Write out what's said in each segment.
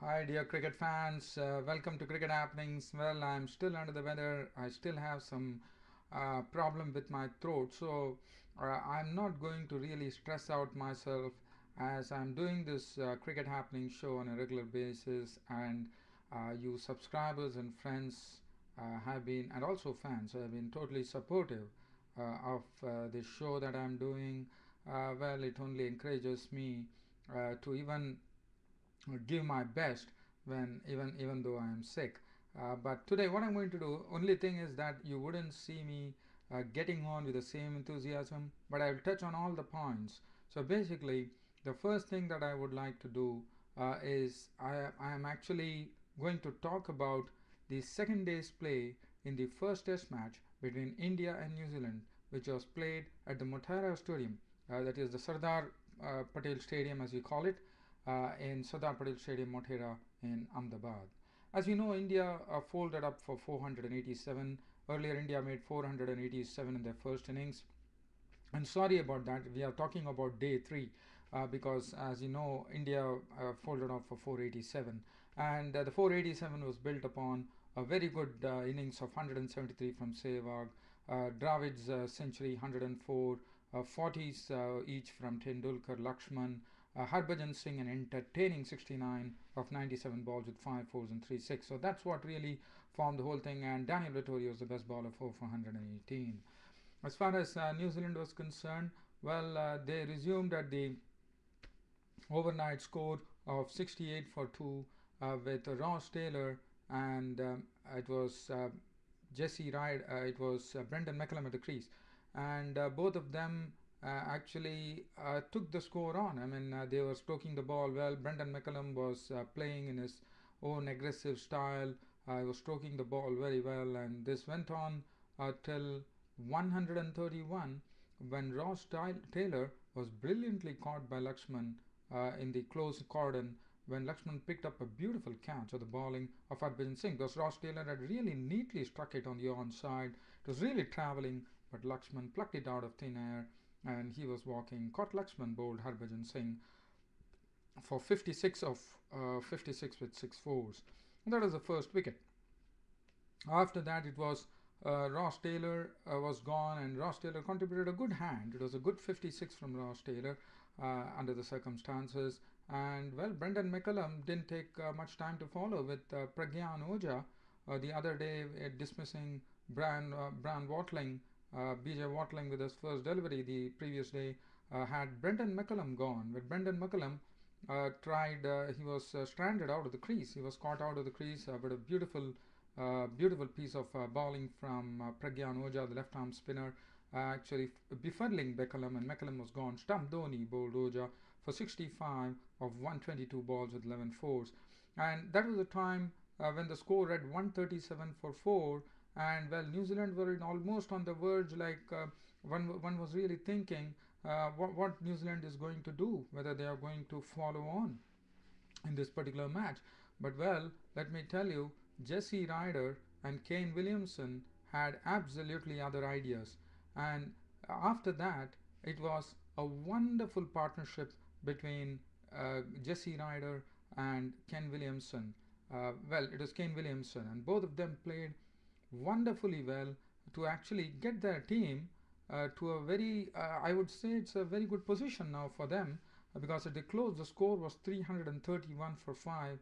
Hi, dear cricket fans. Welcome to Cricket Happenings. Well, I'm still under the weather. I still have some problem with my throat, so I'm not going to really stress out myself as I'm doing this Cricket Happenings show on a regular basis, and you subscribers and friends have been, and also fans have been totally supportive of this show that I'm doing. Well, it only encourages me to even give my best when even though I am sick. But today, what I'm going to do, only thing is that you wouldn't see me getting on with the same enthusiasm, but I will touch on all the points. So basically, the first thing that I would like to do is I am actually going to talk about the second day's play in the first test match between India and New Zealand, which was played at the Motera Stadium, that is the Sardar Patel Stadium as we call it, in Sardar Patel Stadium, Motera in Ahmedabad. As you know, India folded up for 487. Earlier, India made 487 in their first innings. And sorry about that, we are talking about day three because, as you know, India folded off for 487. And the 487 was built upon a very good innings of 173 from Sehwag, Dravid's century 104, 40s each from Tendulkar, Lakshman, Harbhajan Singh an entertaining 69 of 97 balls with 5 fours and 3 6. So that's what really formed the whole thing. And Daniel Vettori was the best bowler for 118. As far as New Zealand was concerned, well, they resumed at the overnight score of 68 for 2 with Ross Taylor and it was Jesse Ryder, it was Brendan McCullum at the crease. And both of them actually took the score on. I mean, they were stroking the ball well. Brendan McCullum was playing in his own aggressive style. He was stroking the ball very well, and this went on till 131 when Ross Taylor was brilliantly caught by Lakshman in the close cordon when Lakshman picked up a beautiful catch of the bowling of Harbhajan Singh, because Ross Taylor had really neatly struck it on the onside. It was really travelling, but Lakshman plucked it out of thin air and he was walking. Caught Lakshman, bowled Harbhajan Singh for 56 of 56 with 6 fours. And that was the first wicket. After that, it was Ross Taylor was gone, and Ross Taylor contributed a good hand. It was a good 56 from Ross Taylor under the circumstances. And well, Brendan McCullum didn't take much time to follow with Pragyan Oja the other day dismissing Bran Watling, BJ Watling with his first delivery the previous day. Had Brendan McCullum gone, with Brendan McCullum he was stranded out of the crease. He was caught out of the crease with a beautiful piece of bowling from Pragyan Oja, the left-arm spinner, actually befuddling McCullum, and McCullum was gone. Stump Dhoni bowled Oja for 65 of 122 balls with 11 fours. And that was the time when the score read 137 for 4. And well, New Zealand were almost on the verge, like one was really thinking what New Zealand is going to do, whether they are going to follow on in this particular match. But well, let me tell you, Jesse Ryder and Kane Williamson had absolutely other ideas. And after that, it was a wonderful partnership between Jesse Ryder and Ken Williamson. Well, it was Kane Williamson, and both of them played wonderfully well to actually get their team to a very, I would say it's a very good position now for them because at the close the score was 331 for 5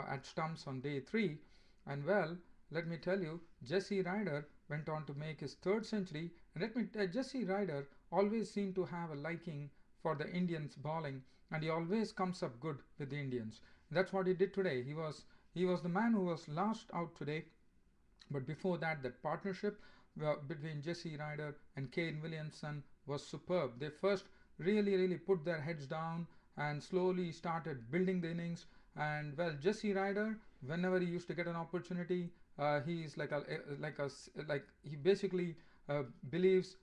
at stumps on day 3. And well, let me tell you, Jesse Ryder went on to make his third century. And Jesse Ryder always seemed to have a liking for the Indians bowling, and he always comes up good with the Indians. And that's what he did today. He was the man who was last out today. But before that, that partnership between Jesse Ryder and Kane Williamson was superb. They first really put their heads down and slowly started building the innings. And well, Jesse Ryder, whenever he used to get an opportunity, he's like he basically believes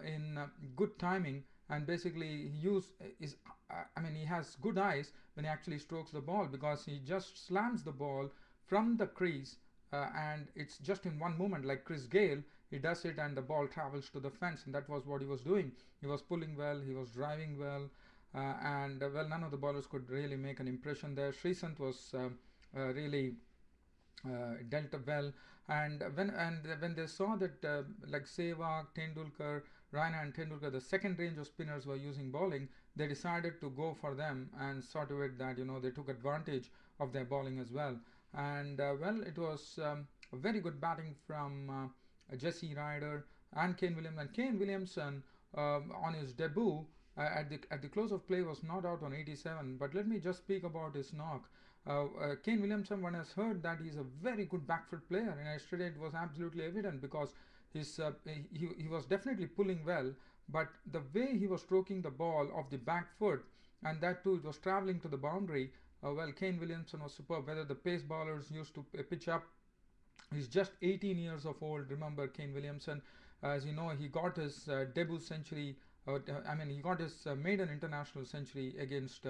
in good timing, and basically he has good eyes when he actually strokes the ball, because he just slams the ball from the crease and it's just in one moment, like Chris Gale. He does it and the ball travels to the fence, and that was what he was doing. He was pulling well, he was driving well, and well, none of the bowlers could really make an impression there. Sreesanth was really dealt well. And when they saw that like Sehwag, Tendulkar, Raina and Tendulkar, the second range of spinners were using bowling, they decided to go for them and saw to it that they took advantage of their bowling as well. And well, it was a very good batting from Jesse Ryder and Kane Williamson. And Kane Williamson on his debut at the close of play was not out on 87. But let me just speak about his knock. Kane Williamson, one has heard that he's a very good backfoot player, and yesterday it was absolutely evident because he was definitely pulling well, but the way he was stroking the ball off the back foot, and that too it was traveling to the boundary. Well, Kane Williamson was superb. Whether the pace bowlers used to pitch up, he's just 18 years of old. Remember Kane Williamson, as you know, he got his debut century. He got his maiden international century against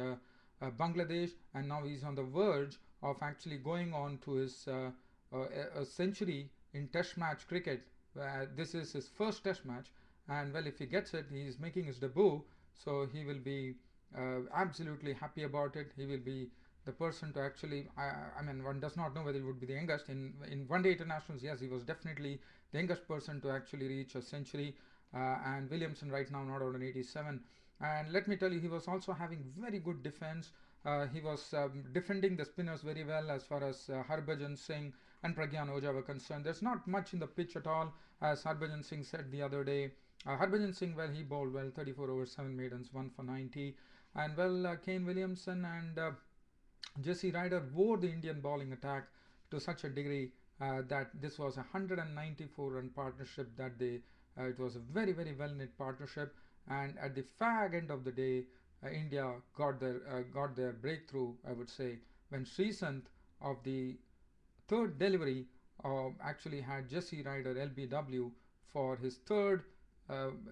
Bangladesh, and now he's on the verge of actually going on to his a century in Test match cricket. This is his first Test match, and well, if he gets it, he's making his debut, so he will be absolutely happy about it. He will be the person to actually. One does not know whether he would be the youngest in one-day internationals. Yes, he was definitely the youngest person to actually reach a century. And Williamson right now not out on 87. And let me tell you, he was also having very good defense. He was defending the spinners very well as far as Harbhajan Singh and Pragyan Ojha were concerned. There's not much in the pitch at all, as Harbhajan Singh said the other day. Harbhajan Singh, well, he bowled well, 34 overs, 7 maidens, 1 for 90. And well, Kane Williamson and Jesse Ryder wore the Indian bowling attack to such a degree that this was a 194 run partnership that it was a very, very well knit partnership. And at the fag end of the day, India got their breakthrough, I would say, when Sreesanth of the third delivery actually had Jesse Ryder LBW for his third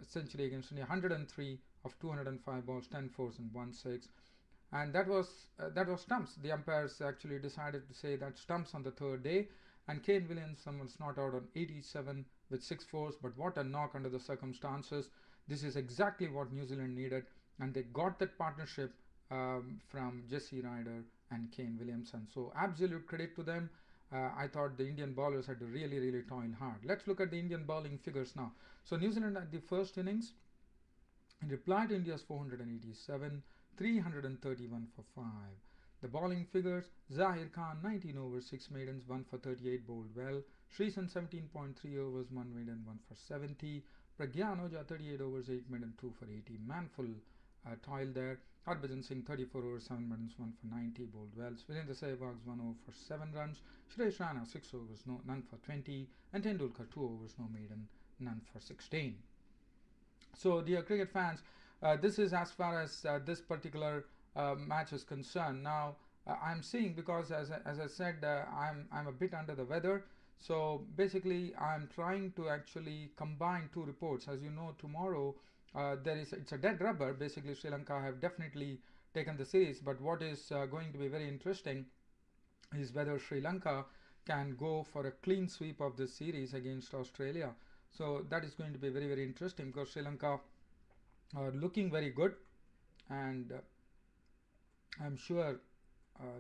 century against India, 103 of 205 balls, 10 fours and 1 6. And that was stumps. The umpires actually decided to say that stumps on the third day, and Kane Williamson was not out on 87 with 6 fours, but what a knock under the circumstances. This is exactly what New Zealand needed, and they got that partnership from Jesse Ryder and Kane Williamson. So absolute credit to them. I thought the Indian bowlers had to really, really toil hard. Let's look at the Indian bowling figures now. So New Zealand at the first innings, in reply to India's 487, 331 for 5. The bowling figures: Zahir Khan 19 overs, 6 maidens, 1 for 38, bowled well. Sreesanth 17.3 overs, 1 maiden, 1 for 70. Pragyan Ojha 38 overs, 8 maiden, 2 for 80. Manful toil there. Harbhajan Singh 34 overs, 7 maidens, 1 for 90, bowled well. Virendra Sehwag's 1 over for 7 runs. Suresh Raina 6 overs, none for 20. And Tendulkar 2 overs, no maiden, none for 16. So dear cricket fans, this is as far as this particular match is concerned. Now I'm seeing, because as I said, I'm a bit under the weather. So basically I'm trying to actually combine two reports. As you know, tomorrow it's a dead rubber. Basically Sri Lanka have definitely taken the series, but what is going to be very interesting is whether Sri Lanka can go for a clean sweep of this series against Australia. So that is going to be very, very interesting, because Sri Lanka are looking very good, and I'm sure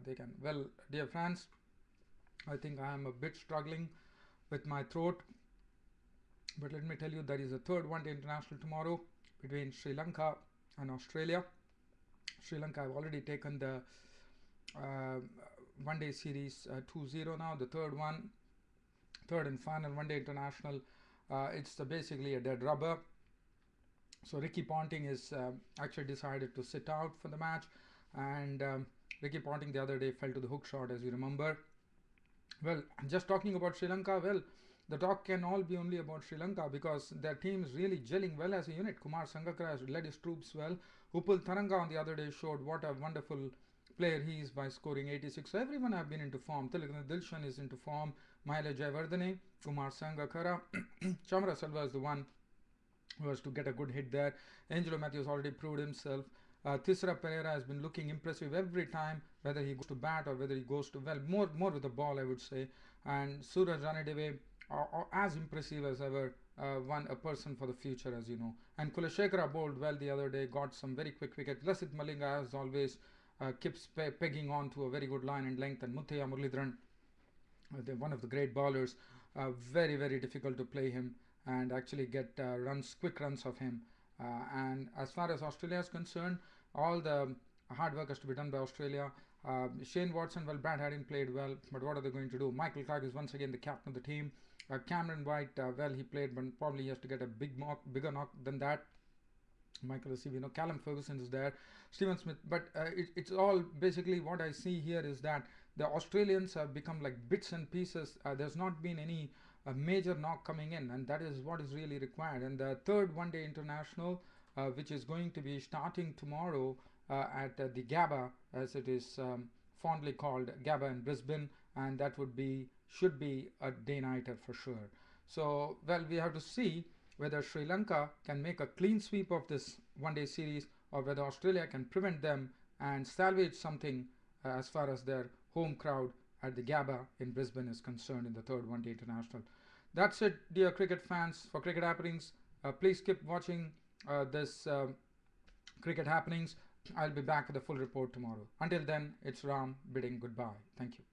they can. Well, dear friends, I think I am a bit struggling with my throat, but let me tell you, there is a third one-day international tomorrow between Sri Lanka and Australia. Sri Lanka have already taken the one-day series 2-0 now. The third and final one-day international, it's basically a dead rubber. So Ricky Ponting is actually decided to sit out for the match, and Ricky Ponting the other day fell to the hook shot, as you remember. Well, just talking about Sri Lanka, well, the talk can all be only about Sri Lanka, because their team is really gelling well as a unit. Kumar Sangakkara has led his troops well. Upul Tharanga on the other day showed what a wonderful player he is by scoring 86. So everyone have been into form. Tilakana Dilshan is into form. Mahela Jayawardene, Kumar Sangakkara, Chamara Selva is the one who has to get a good hit there. Angelo Matthews already proved himself. Thisara Pereira has been looking impressive every time, whether he goes to bat or whether he goes to, well, more with the ball, I would say. And Suraj Ranadeve are as impressive as ever, a person for the future, as you know. And Kulashekara bowled well the other day, got some very quick wickets. Lasit Malinga, as always, keeps pegging on to a very good line and length, and Muthaiya Muralidharan, one of the great bowlers, very very difficult to play him and actually get quick runs of him. And as far as Australia is concerned, all the hard work has to be done by Australia. Shane Watson, well, Brad Haddin played well, but what are they going to do? Michael Clarke is once again the captain of the team. Cameron White, well, he played, but probably he has to get a bigger knock than that. Michael Receive, Callum Ferguson is there, Stephen Smith, but it's all basically what I see here is that the Australians have become like bits and pieces. There's not been any major knock coming in, and that is what is really required. And the third one-day international, which is going to be starting tomorrow at the Gabba, as it is fondly called, Gabba in Brisbane, and that should be a day-nighter for sure. So, well, we have to see whether Sri Lanka can make a clean sweep of this one-day series, or whether Australia can prevent them and salvage something as far as their home crowd at the Gabba in Brisbane is concerned in the third one-day international. That's it, dear cricket fans, for Cricket Happenings. Please keep watching this Cricket Happenings. I'll be back with a full report tomorrow. Until then, it's Ram bidding goodbye. Thank you.